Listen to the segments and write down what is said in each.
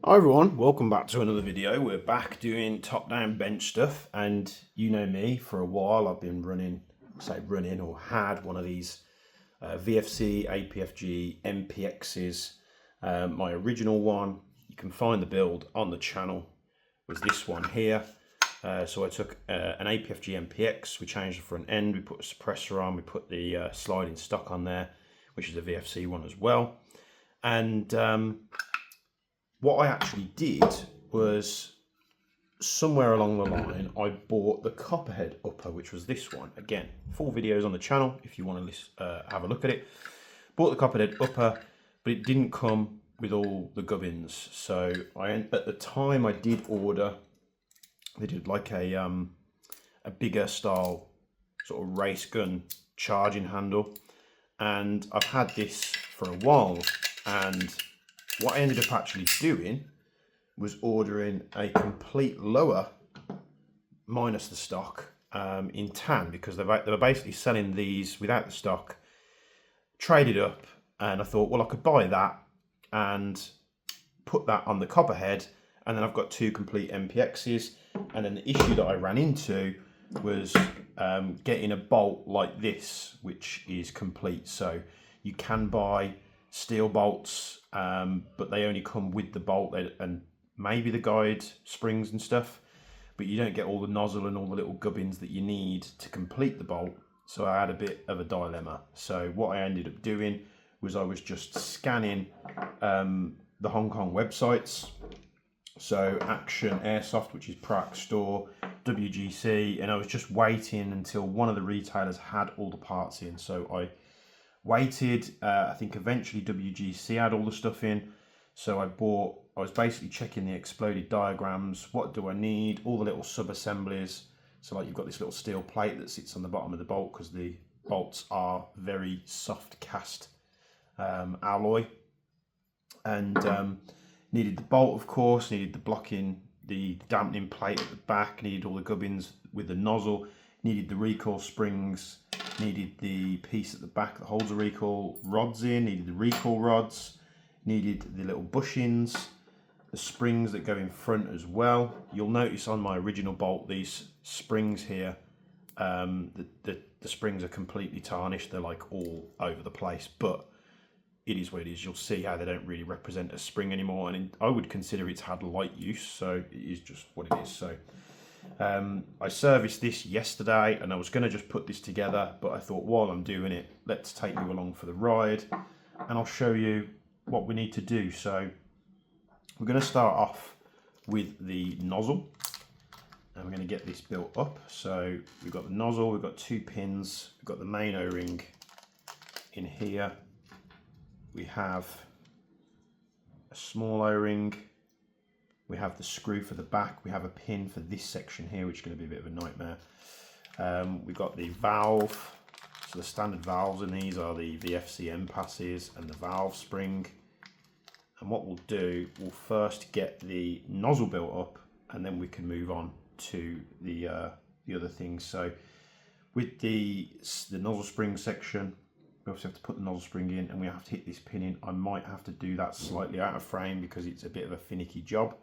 Hi everyone, welcome back to another video. We're back doing top-down bench stuff, and you know me, for a while I've been running or had one of these VFC, APFG, MPXs. My original one, you can find the build on the channel, was this one here. So I took an APFG MPX, we changed the front end, we put a suppressor on, we put the sliding stock on there, which is a VFC one as well. And what I actually did was, somewhere along the line, I bought the Copperhead upper, which was this one. Again, full videos on the channel if you want to have a look at it. Bought the Copperhead upper, but it didn't come with all the gubbins. So at the time I did order, they did like a bigger style sort of race gun charging handle, and I've had this for a while. And what I ended up actually doing was ordering a complete lower minus the stock in tan, because they were basically selling these without the stock, traded up, and I thought, well, I could buy that and put that on the Copperhead, and then I've got two complete MPXs. And then the issue that I ran into was getting a bolt like this, which is complete. So you can buy steel bolts, but they only come with the bolt and maybe the guide springs and stuff, but you don't get all the nozzle and all the little gubbins that you need to complete the bolt. So I had a bit of a dilemma. So what I ended up doing was I was just scanning the Hong Kong websites, so Action Airsoft, which is Prac Store, WGC, and I was just waiting until one of the retailers had all the parts in. So I waited, I think eventually WGC had all the stuff in. So I was basically checking the exploded diagrams. What do I need? All the little sub-assemblies. So like you've got this little steel plate that sits on the bottom of the bolt, because the bolts are very soft cast alloy. And needed the bolt, of course, needed the blocking, the dampening plate at the back, needed all the gubbins with the nozzle, needed the recoil springs, needed the piece at the back that holds the recoil rods in, needed the recoil rods, needed the little bushings, the springs that go in front as well. You'll notice on my original bolt, these springs here, the springs are completely tarnished. They're like all over the place, but it is what it is. You'll see how they don't really represent a spring anymore, and I would consider it's had light use, so it is just what it is. So I serviced this yesterday, and I was going to just put this together, but I thought, while I'm doing it, let's take you along for the ride, and I'll show you what we need to do. So we're going to start off with the nozzle, and we're going to get this built up. So we've got the nozzle, we've got two pins, we've got the main O-ring in here, we have a small O-ring, we have the screw for the back, we have a pin for this section here, which is going to be a bit of a nightmare. We've got the valve, so the standard valves in these are the VFC end passes and the valve spring. And what we'll do, we'll first get the nozzle built up, and then we can move on to the other things. So with the nozzle spring section, we also have to put the nozzle spring in, and we have to hit this pin in. I might have to do that slightly out of frame because it's a bit of a finicky job.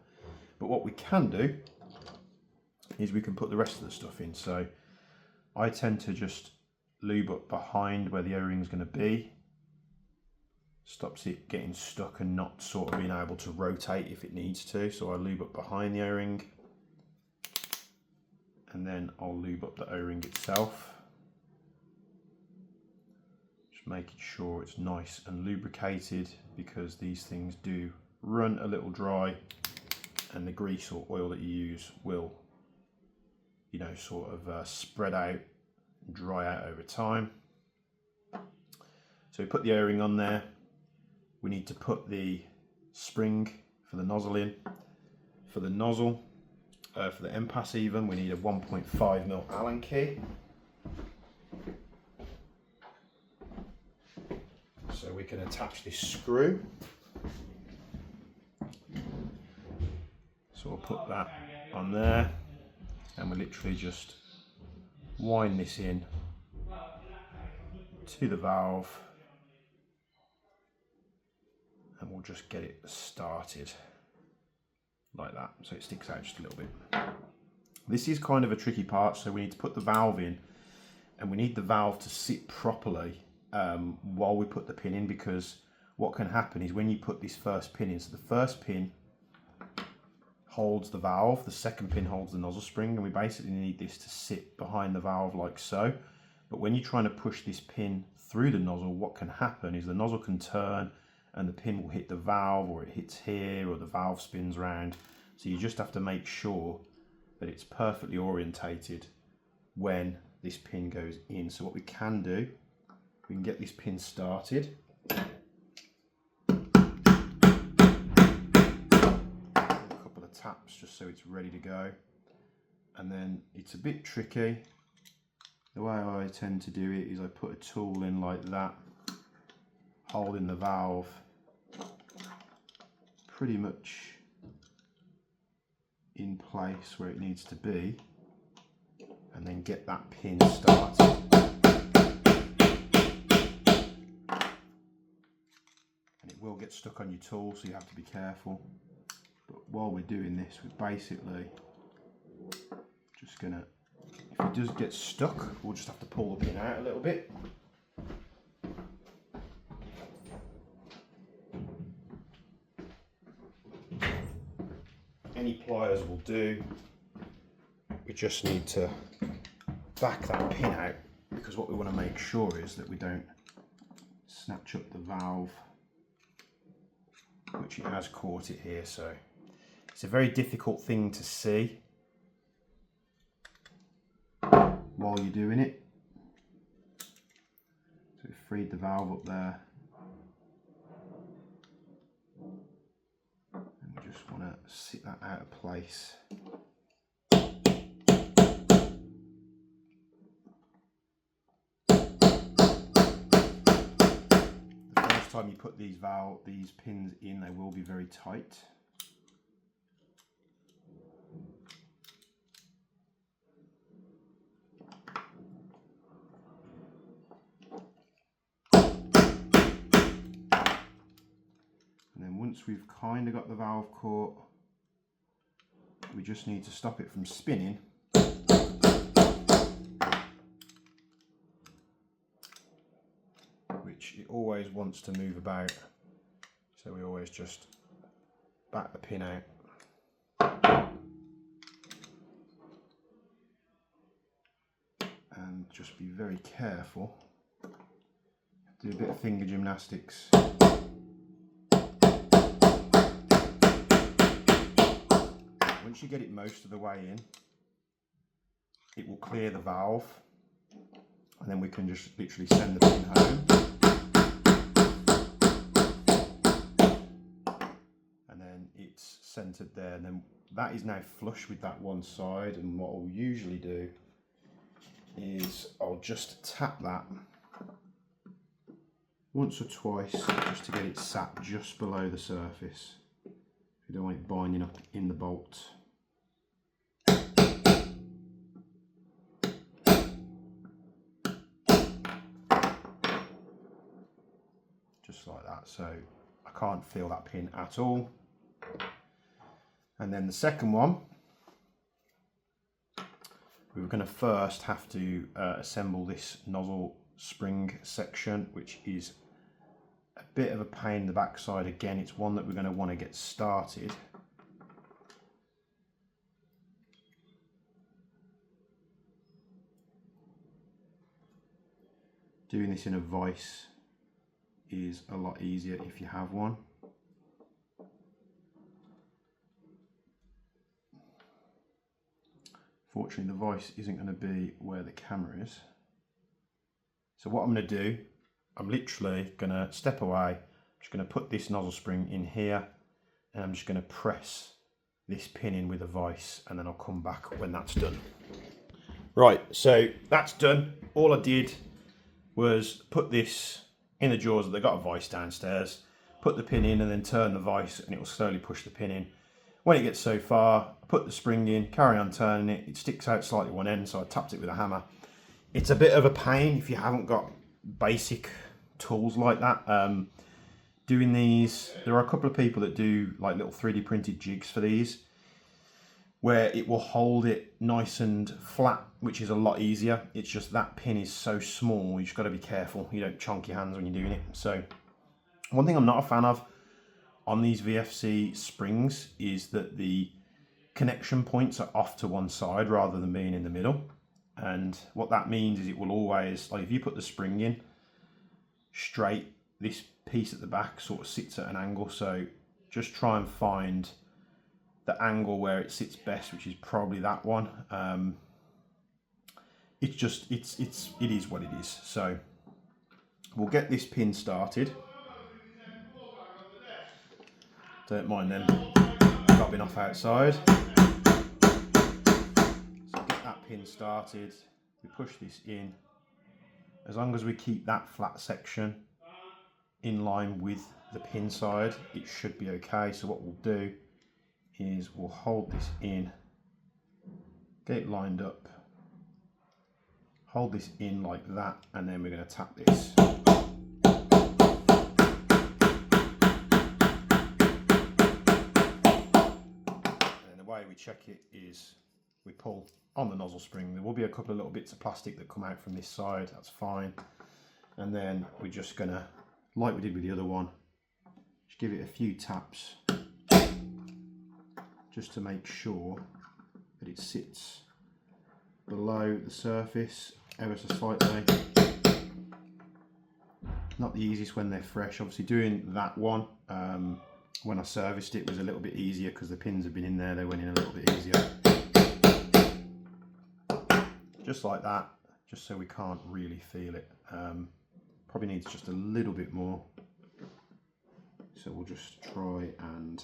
But what we can do is we can put the rest of the stuff in. So I tend to just lube up behind where the O-ring is going to be. Stops it getting stuck and not sort of being able to rotate if it needs to. So I lube up behind the O-ring, and then I'll lube up the O-ring itself. Just making sure it's nice and lubricated, because these things do run a little dry, and the grease or oil that you use will, you know, sort of spread out and dry out over time. So we put the O-ring on there. We need to put the spring for the nozzle in. For the nozzle, for the end pass even, we need a 1.5mm Allen key. So we can attach this screw. So we'll put that on there, and we literally just wind this in to the valve, and we'll just get it started. like that, so it sticks out just a little bit. This is kind of a tricky part, so we need to put the valve in, and we need the valve to sit properly while we put the pin in, because what can happen is when you put this first pin in, so the first pin holds the valve, the second pin holds the nozzle spring, and we basically need this to sit behind the valve like so. But when you're trying to push this pin through the nozzle, what can happen is the nozzle can turn and the pin will hit the valve, or it hits here, or the valve spins round. So you just have to make sure that it's perfectly orientated when this pin goes in. So what we can do, we can get this pin started. A couple of taps just so it's ready to go. And then it's a bit tricky. The way I tend to do it is I put a tool in like that, holding the valve pretty much in place where it needs to be, and then get that pin started. And it will get stuck on your tool, so you have to be careful. But while we're doing this, we're basically just gonna, if it does get stuck, we'll just have to pull the pin out a little bit. Any pliers will do. We just need to back that pin out, because what we want to make sure is that we don't snatch up the valve, which it has caught it here. So it's a very difficult thing to see while you're doing it. So we freed the valve up there, and we just want to sit that out of place. The first time you put these pins in, they will be very tight. Once we've kind of got the valve caught, we just need to stop it from spinning. Which it always wants to move about, so we always just back the pin out. And just be very careful. Do a bit of finger gymnastics. Once you get it most of the way in, it will clear the valve, and then we can just literally send the pin home. And then it's centered there, and then that is now flush with that one side. And what I'll usually do is I'll just tap that once or twice just to get it sat just below the surface. You don't want it binding up in the bolt. Just like that, so I can't feel that pin at all. And then the second one, we were going to first have to assemble this nozzle spring section, which is a bit of a pain in the backside. Again, it's one that we're going to want to get started. Doing this in a vise is a lot easier if you have one. Fortunately, the vise isn't going to be where the camera is. So what I'm going to do, I'm literally going to step away. I'm just going to put this nozzle spring in here, and I'm just going to press this pin in with a vise, and then I'll come back when that's done. Right, so that's done. All I did was put this in the drawers. They've got a vise downstairs, put the pin in and then turn the vise, and it will slowly push the pin in. When it gets so far, I put the spring in, carry on turning it. It sticks out slightly one end, so I tapped it with a hammer. It's a bit of a pain if you haven't got basic tools like that. doing these, there are a couple of people that do like little 3D printed jigs for these, where it will hold it nice and flat, which is a lot easier. It's just that pin is so small, you just got to be careful you don't chonk your hands when you're doing it. So one thing I'm not a fan of on these VFC springs is that the connection points are off to one side rather than being in the middle. And what that means is it will always, like if you put the spring in straight, this piece at the back sort of sits at an angle. So just try and find the angle where it sits best, which is probably that one. It's just, it is what it is. So we'll get this pin started. Don't mind them bobbing off outside. So get that pin started, we push this in. As long as we keep that flat section in line with the pin side, it should be okay. So what we'll do is we'll hold this in, get it lined up, hold this in like that, and then we're going to tap this. And the way we check it is we pull on the nozzle spring. There will be a couple of little bits of plastic that come out from this side, that's fine. And then we're just going to, like we did with the other one, just give it a few taps, just to make sure that it sits below the surface ever so slightly. Not the easiest when they're fresh. Obviously doing that one, when I serviced it was a little bit easier because the pins have been in there, they went in a little bit easier. Just like that, just so we can't really feel it. Probably needs just a little bit more. So we'll just try and,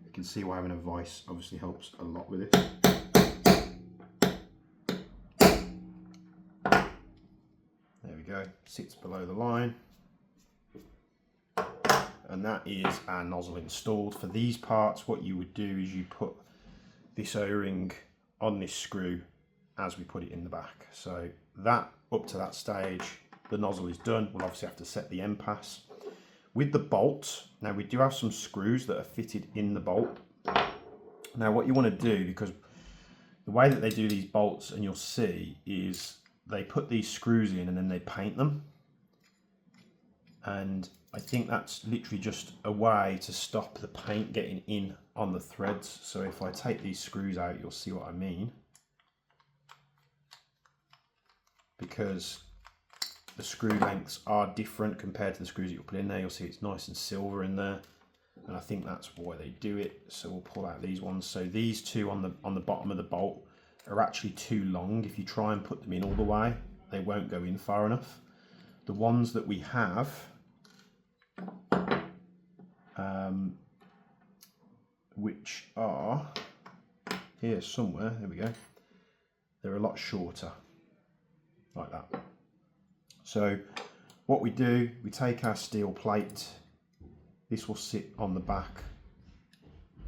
you can see why having a vise obviously helps a lot with it. There we go, sits below the line. And that is our nozzle installed. For these parts, what you would do is you put this O-ring on this screw as we put it in the back. So that, up to that stage, the nozzle is done. We'll obviously have to set the end pass. With the bolt, now we do have some screws that are fitted in the bolt. Now what you want to do, because the way that they do these bolts, and you'll see, is they put these screws in and then they paint them. And I think that's literally just a way to stop the paint getting in on the threads. So if I take these screws out, you'll see what I mean. Because the screw lengths are different compared to the screws that you'll put in there. You'll see it's nice and silver in there, and I think that's why they do it. So we'll pull out these ones. So these two on the bottom of the bolt are actually too long. If you try and put them in all the way, they won't go in far enough. The ones that we have, which are here somewhere, there we go, they're a lot shorter, like that. So what we do, we take our steel plate, this will sit on the back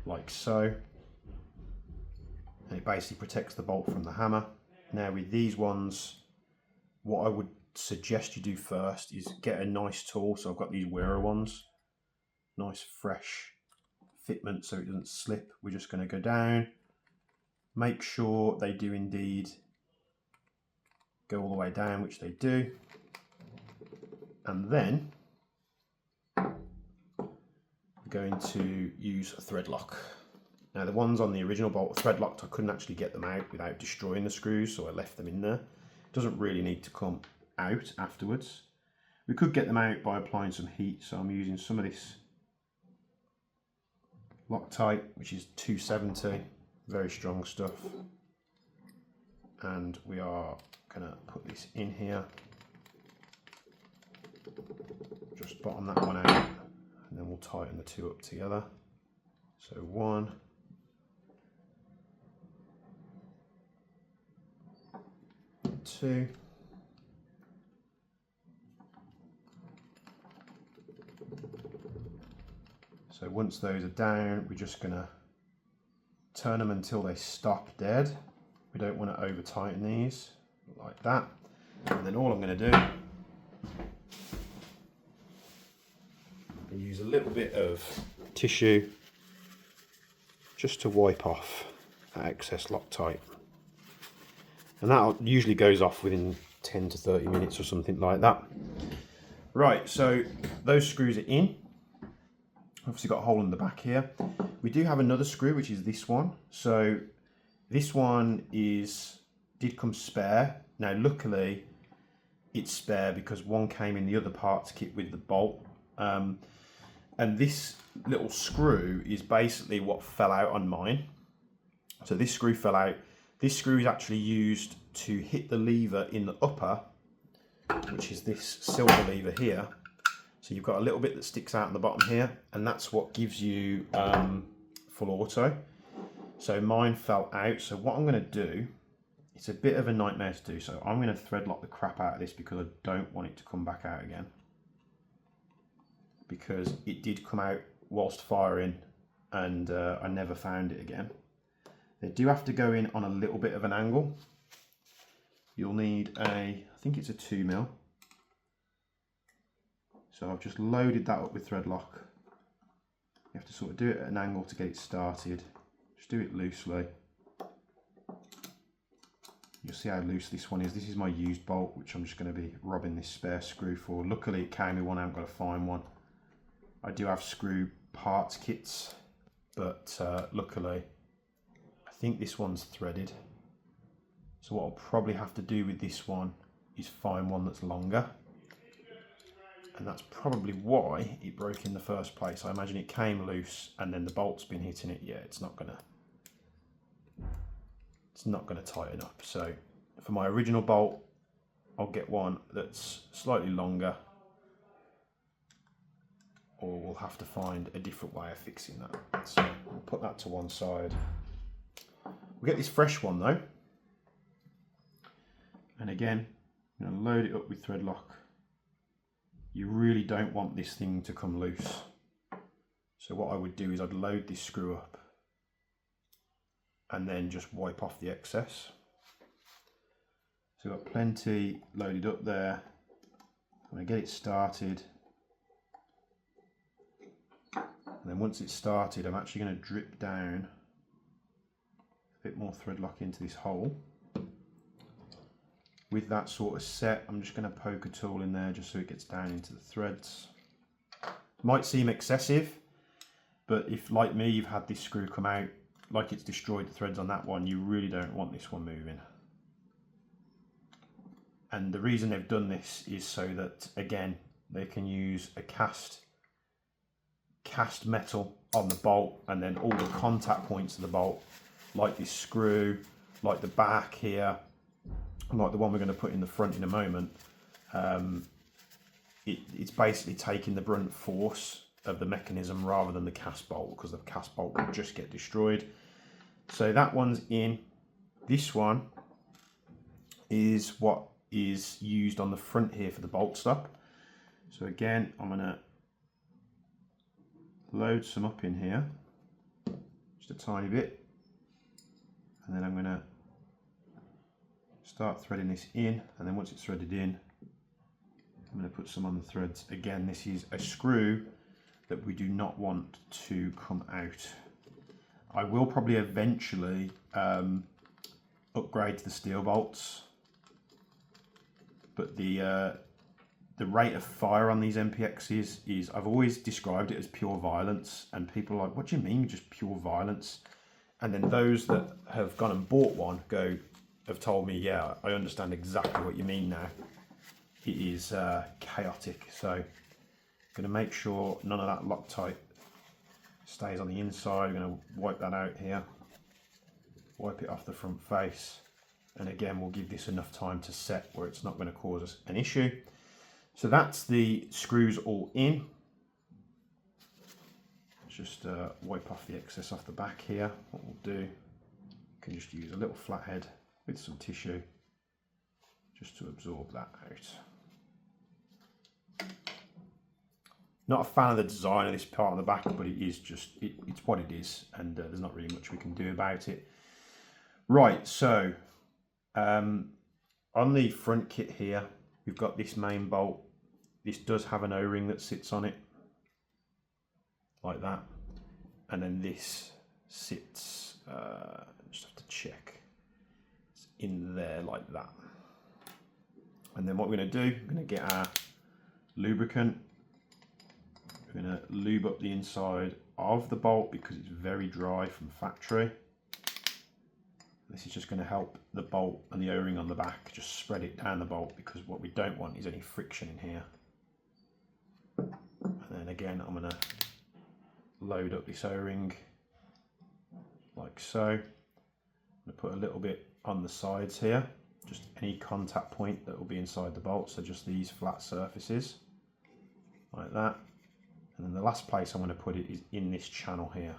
like so, and it basically protects the bolt from the hammer. Now with these ones, what I would suggest you do first is get a nice tool. So I've got these Wera ones, nice fresh fitment so it doesn't slip. We're just going to go down, make sure they do indeed go all the way down, which they do, and then we're going to use a thread lock. Now the ones on the original bolt were thread locked. I couldn't actually get them out without destroying the screws, so I left them in there. It doesn't really need to come out afterwards. We could get them out by applying some heat, so I'm using some of this Loctite, which is 270, very strong stuff, and we are going to put this in here, just bottom that one out, and then we'll tighten the two up together. So 1, 2, so once those are down, we're just going to turn them until they stop dead. We don't want to over tighten these, like that. And then all I'm going to do I use a little bit of tissue just to wipe off that excess Loctite. And that usually goes off within 10 to 30 minutes or something like that. Right, so those screws are in. Obviously got a hole in the back here. We do have another screw, which is this one. So this one did come spare. Now luckily it's spare because one came in the other parts kit with the bolt. And this little screw is basically what fell out on mine. So this screw fell out. This screw is actually used to hit the lever in the upper, which is this silver lever here. So you've got a little bit that sticks out in the bottom here, and that's what gives you full auto. So mine fell out. So what I'm going to do, it's a bit of a nightmare to do. So I'm going to thread lock the crap out of this because I don't want it to come back out again. Because it did come out whilst firing, and I never found it again. They do have to go in on a little bit of an angle. You'll need I think it's a 2mm. So I've just loaded that up with thread lock. You have to sort of do it at an angle to get it started. Just do it loosely. You'll see how loose this one is. This is my used bolt, which I'm just going to be robbing this spare screw for. Luckily it came with one, I haven't got to find one. I do have screw parts kits, but luckily I think this one's threaded. So what I'll probably have to do with this one is find one that's longer. And that's probably why it broke in the first place. I imagine it came loose and then the bolt's been hitting it. Yeah, it's not gonna tighten up. So for my original bolt, I'll get one that's slightly longer, or we'll have to find a different way of fixing that. So we'll put that to one side. We'll get this fresh one though. And again, I'm going to load it up with thread lock. You really don't want this thing to come loose. So what I would do is I'd load this screw up and then just wipe off the excess. So I've got plenty loaded up there. I'm going to get it started. And then once it's started, I'm actually going to drip down a bit more thread lock into this hole. With that sort of set, I'm just going to poke a tool in there just so it gets down into the threads. Might seem excessive, but if, like me, you've had this screw come out, like it's destroyed the threads on that one, you really don't want this one moving. And the reason they've done this is so that, again, they can use a cast metal on the bolt, and then all the contact points of the bolt, like this screw, like the back here, like the one we're going to put in the front in a moment, it's basically taking the brunt force of the mechanism rather than the cast bolt, because the cast bolt will just get destroyed. So that one's in. This one is what is used on the front here for the bolt stop. So again, I'm going to load some up in here, just a tiny bit, and then I'm going to start threading this in, and then once it's threaded in, I'm going to put some on the threads. Again, this is a screw that we do not want to come out. I will probably eventually upgrade to the steel bolts, but the rate of fire on these MPXs is, I've always described it as pure violence, and people are like, what do you mean just pure violence? And then those that have gone and bought one have told me, yeah, I understand exactly what you mean now. It is chaotic. So I'm going to make sure none of that Loctite stays on the inside. I'm going to wipe that out here, wipe it off the front face, and again, we'll give this enough time to set where it's not going to cause us an issue. So that's the screws all in. Just wipe off the excess off the back here. What we'll do, you can just use a little flathead with some tissue just to absorb that out. Not a fan of the design of this part on the back, but it is just, it's what it is, and there's not really much we can do about it. Right, so on the front kit here, we've got this main bolt. This does have an O-ring that sits on it. like that. And then this sits, just have to check, it's in there like that. And then what we're going to do, we're going to get our lubricant. We're going to lube up the inside of the bolt because it's very dry from factory. This is just going to help the bolt and the O-ring on the back, just spread it down the bolt, because what we don't want is any friction in here. And then again, I'm going to load up this O-ring like so. I'm going to put a little bit on the sides here, just any contact point that will be inside the bolt, so just these flat surfaces like that. And then the last place I'm going to put it is in this channel here,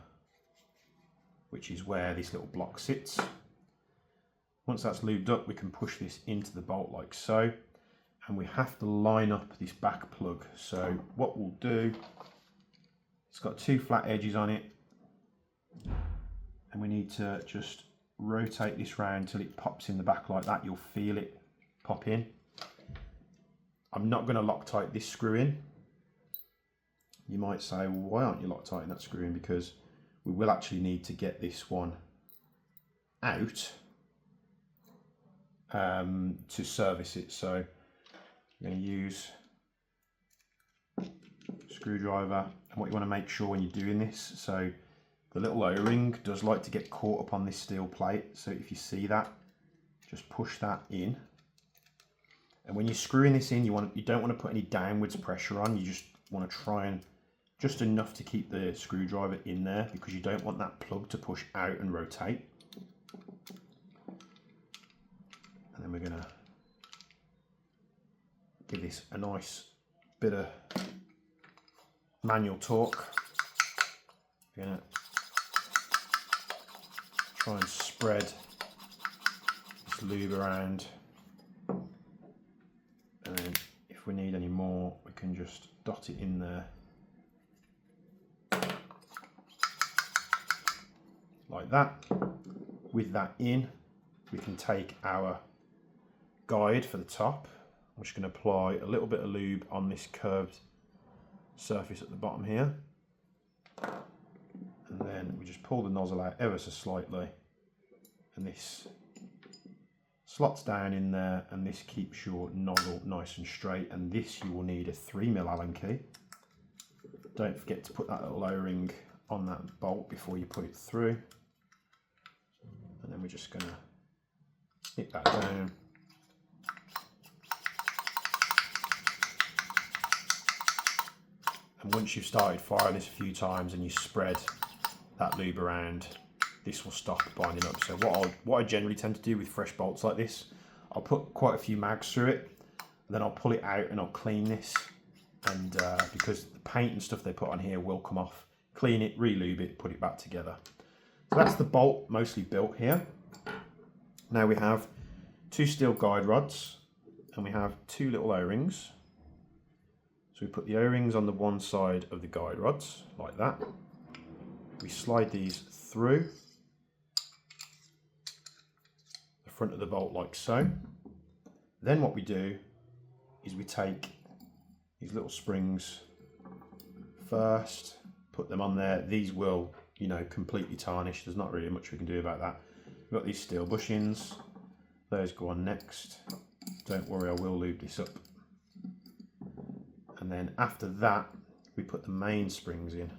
which is where this little block sits. Once that's lubed up, we can push this into the bolt like so, and we have to line up this back plug. So what we'll do, it's got two flat edges on it, and we need to just rotate this round till it pops in the back like that. You'll feel it pop in. I'm not going to Loctite this screw in. You might say, well, why aren't you Loctiting that screw in? Because we will actually need to get this one out to service it. So I'm going to use a screwdriver, and what you want to make sure when you're doing this, so the little O-ring does like to get caught up on this steel plate, so if you see that, just push that in. And when you're screwing this in, you don't want to put any downwards pressure on. You just want to try and just enough to keep the screwdriver in there, because you don't want that plug to push out and rotate. And then we're going to give this a nice bit of manual torque. We're going to try and spread this lube around, and then if we need any more, we can just dot it in there like that. With that in, we can take our guide for the top. I'm just going to apply a little bit of lube on this curved surface at the bottom here, and then we just pull the nozzle out ever so slightly, and this slots down in there, and this keeps your nozzle nice and straight. And this, you will need a 3mm Allen key. Don't forget to put that little O-ring on that bolt before you put it through. And then we're just going to snip that down. And once you've started firing this a few times and you spread that lube around, this will stop binding up. So what I generally tend to do with fresh bolts like this, I'll put quite a few mags through it, and then I'll pull it out and I'll clean this. And because the paint and stuff they put on here will come off, clean it, re-lube it, put it back together. So that's the bolt mostly built here. Now we have two steel guide rods, and we have two little O-rings. So we put the O-rings on the one side of the guide rods like that. We slide these through the front of the bolt like so. Then what we do is we take these little springs first, put them on there. These will, you know, completely tarnish. There's not really much we can do about that. We've got these steel bushings. Those go on next. Don't worry, I will lube this up. And then after that, we put the main springs in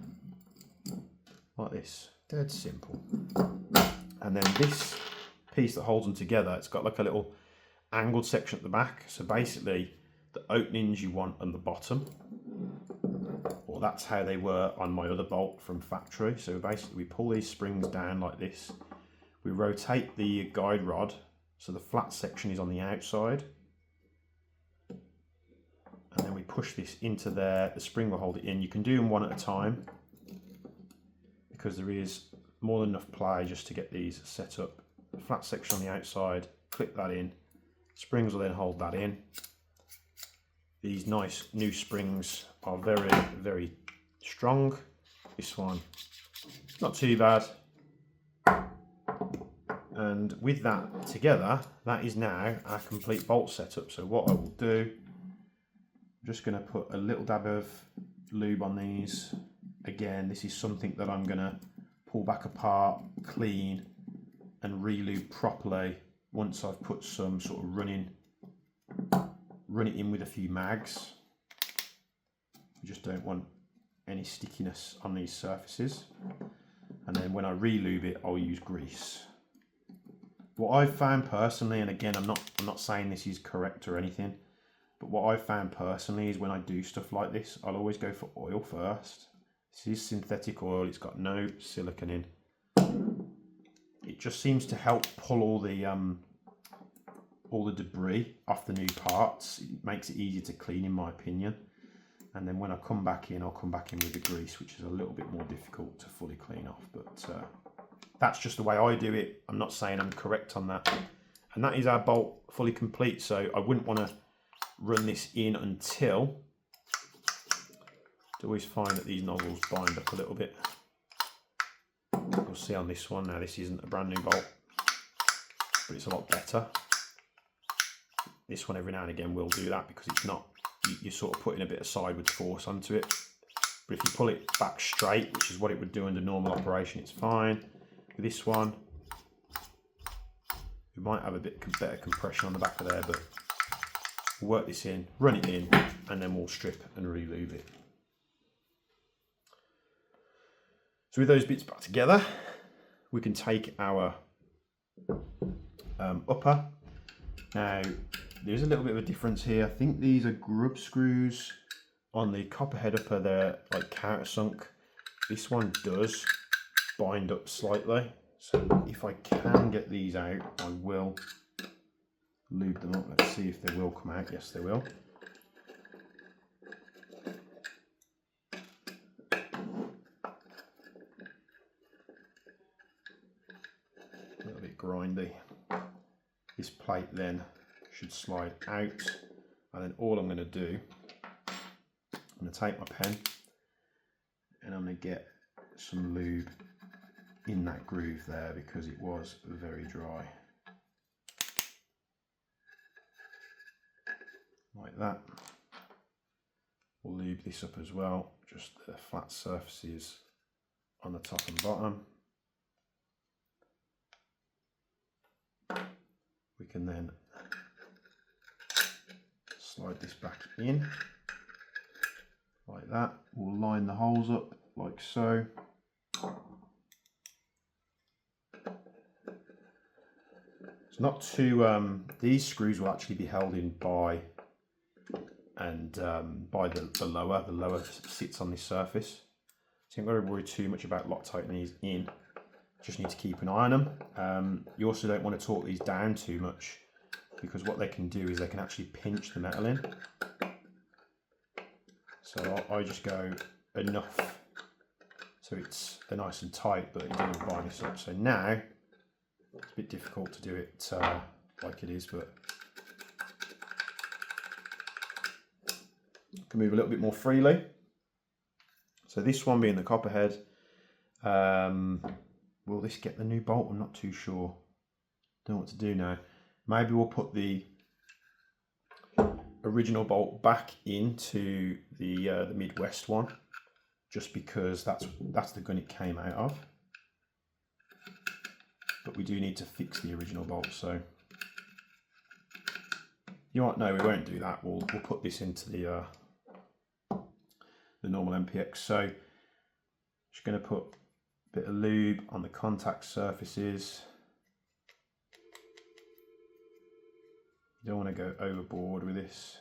like this. Dead simple. And then this piece that holds them together, it's got like a little angled section at the back. So basically the openings you want on the bottom, well, that's how they were on my other bolt from factory. So basically we pull these springs down like this. We rotate the guide rod so the flat section is on the outside. And then we push this into there. The spring will hold it in. You can do them one at a time because there is more than enough play just to get these set up. The flat section on the outside, clip that in. Springs will then hold that in. These nice new springs are very, very strong. This one, not too bad. And with that together, that is now our complete bolt setup. So what I will do, I'm just going to put a little dab of lube on these again, this is something that I'm gonna pull back apart, clean, and re-lube properly once I've put some sort of run it in with a few mags. You just don't want any stickiness on these surfaces. And then when I re-lube it, I'll use grease. What I've found personally, and again, I'm not saying this is correct or anything, but what I've found personally is when I do stuff like this, I'll always go for oil first. This is synthetic oil, it's got no silicone in. It just seems to help pull all the debris off the new parts. It makes it easier to clean, in my opinion. And then when I come back in, I'll come back in with the grease, which is a little bit more difficult to fully clean off. But that's just the way I do it. I'm not saying I'm correct on that. And that is our bolt fully complete. So I wouldn't want to run this in until... I always find that these nozzles bind up a little bit. You'll see on this one now, this isn't a brand new bolt, but it's a lot better. This one every now and again will do that because it's not, you're sort of putting a bit of sideways force onto it. But if you pull it back straight, which is what it would do under normal operation, it's fine. With this one, we might have a bit better compression on the back of there, but we'll work this in, run it in, and then we'll strip and re-lube it. So with those bits back together, we can take our upper. Now, there's a little bit of a difference here. I think these are grub screws on the copperhead upper. They're like countersunk. This one does bind up slightly. So if I can get these out, I will lube them up. Let's see if they will come out. Yes, they will. A little bit grindy. This plate then should slide out, and then all I'm going to do, I'm going to take my pen and I'm going to get some lube in that groove there because it was very dry. Like that. We'll lube this up as well, just the flat surfaces on the top and bottom. We can then slide this back in like that. We'll line the holes up like so. It's not too, these screws will actually be held in by the lower. The lower sits on this surface. So you don't got to worry too much about Loctiting these in. Just need to keep an eye on them. You also don't want to torque these down too much because what they can do is they can actually pinch the metal in. So I just go enough so they're nice and tight, but it doesn't bind this up. So now it's a bit difficult to do it like it is, but I can move a little bit more freely. So this one being the copperhead. Will this get the new bolt? I'm not too sure. Don't know what to do now. Maybe we'll put the original bolt back into the Midwest one, just because that's the gun it came out of. But we do need to fix the original bolt, so you know what? No, we won't do that. We'll put this into the normal MPX. So just going to put bit of lube on the contact surfaces. You don't want to go overboard with this.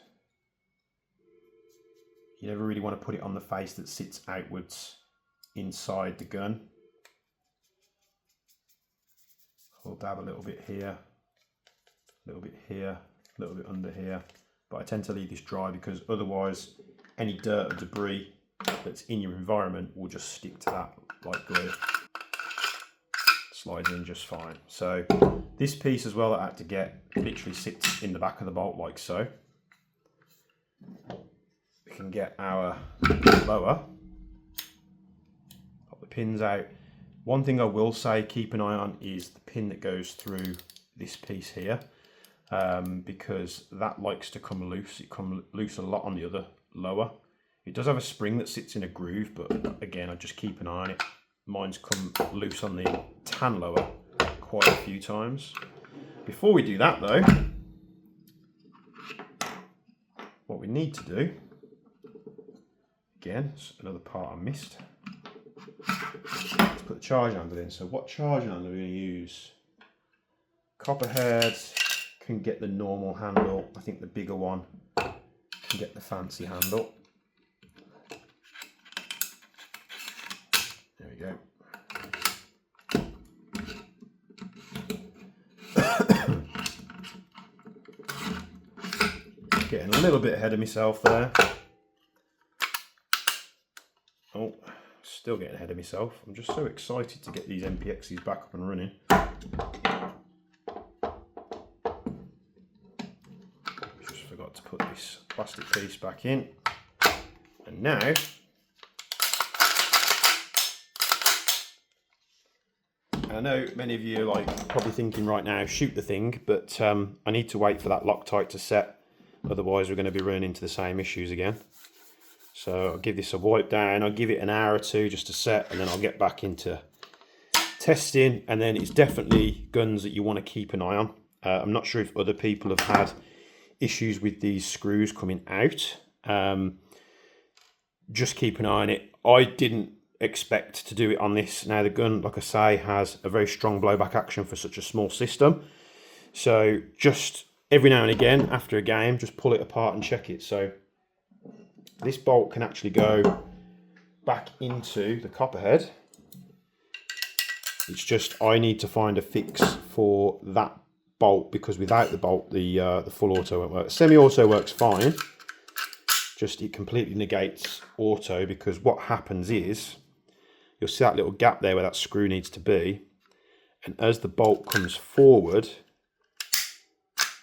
You never really want to put it on the face that sits outwards inside the gun. I'll dab a little bit here, a little bit here, a little bit under here. But I tend to leave this dry because otherwise any dirt or debris that's in your environment will just stick to that like glue. Slides in just fine. So this piece as well that I had to get literally sits in the back of the bolt like so. We can get our lower, pop the pins out. One thing I will say, keep an eye on is the pin that goes through this piece here, because that likes to come loose. It comes loose a lot on the other lower. It does have a spring that sits in a groove, but again, I just keep an eye on it. Mine's come loose on the tan lower quite a few times. Before we do that though, what we need to do, again, it's another part I missed. Let's put the charge handle in. So what charge handle are we going to use? Copperhead can get the normal handle. I think the bigger one can get the fancy handle. There we go. Getting a little bit ahead of myself there. Oh, still getting ahead of myself. I'm just so excited to get these MPXs back up and running. Just forgot to put this plastic piece back in. And now, I know many of you are like probably thinking right now, shoot the thing, but I need to wait for that Loctite to set. Otherwise we're going to be running into the same issues again. So I'll give this a wipe down, I'll give it an hour or two just to set, and then I'll get back into testing. And then it's definitely guns that you want to keep an eye on. I'm not sure if other people have had issues with these screws coming out. Just keep an eye on it. I didn't expect to do it on this. Now the gun, like I say, has a very strong blowback action for such a small system. So just every now and again after a game, just pull it apart and check it. So this bolt can actually go back into the copperhead. It's just I need to find a fix for that bolt, because without the bolt the full auto won't work. Semi-auto works fine, just it completely negates auto, because what happens is you'll see that little gap there where that screw needs to be, and as the bolt comes forward,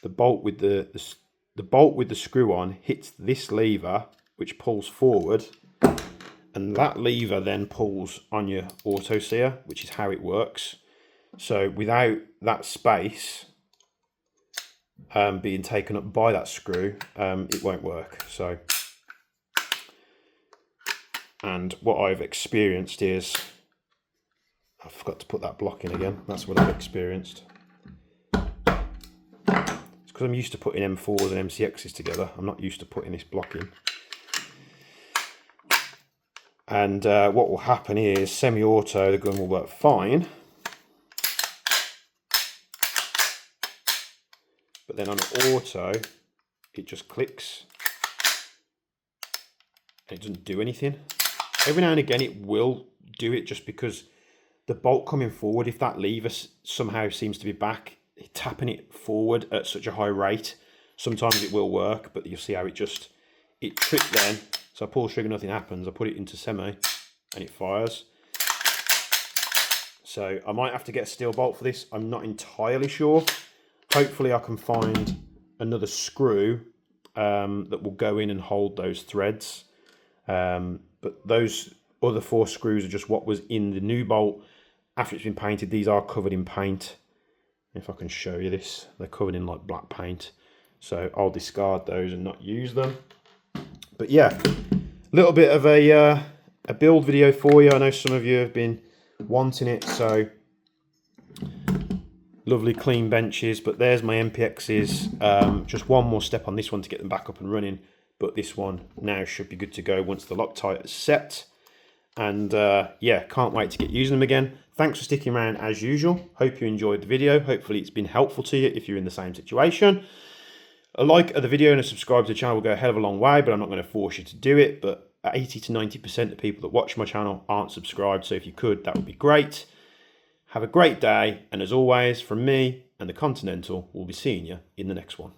the bolt with the screw on hits this lever, which pulls forward, and that lever then pulls on your auto sear, which is how it works. So without that space being taken up by that screw, it won't work. So, and what I've experienced is, I forgot to put that block in again. That's what I've experienced. Because I'm used to putting M4s and MCXs together. I'm not used to putting this block in. And what will happen is, semi-auto, the gun will work fine. But then on auto, it just clicks. And it doesn't do anything. Every now and again it will do it, just because the bolt coming forward, if that lever somehow seems to be back, tapping it forward at such a high rate, sometimes it will work, but you'll see how it tripped then. So I pull the trigger, nothing happens. I put it into semi and it fires. So I might have to get a steel bolt for this. I'm not entirely sure. Hopefully I can find another screw that will go in and hold those threads. But those other 4 screws are just what was in the new bolt after it's been painted. These are covered in paint. If I can show you this, they're covered in like black paint, so I'll discard those and not use them. But yeah, a little bit of a build video for you. I know some of you have been wanting it. So lovely clean benches, but there's my MPXs. Just one more step on this one to get them back up and running, but this one now should be good to go once the Loctite is set. And yeah, can't wait to get using them again. Thanks for sticking around as usual. Hope you enjoyed the video. Hopefully it's been helpful to you if you're in the same situation. A like of the video and a subscribe to the channel will go a hell of a long way, but I'm not going to force you to do it. But 80 to 90% of people that watch my channel aren't subscribed, so if you could, that would be great. Have a great day, and as always, from me and the Continental, we'll be seeing you in the next one.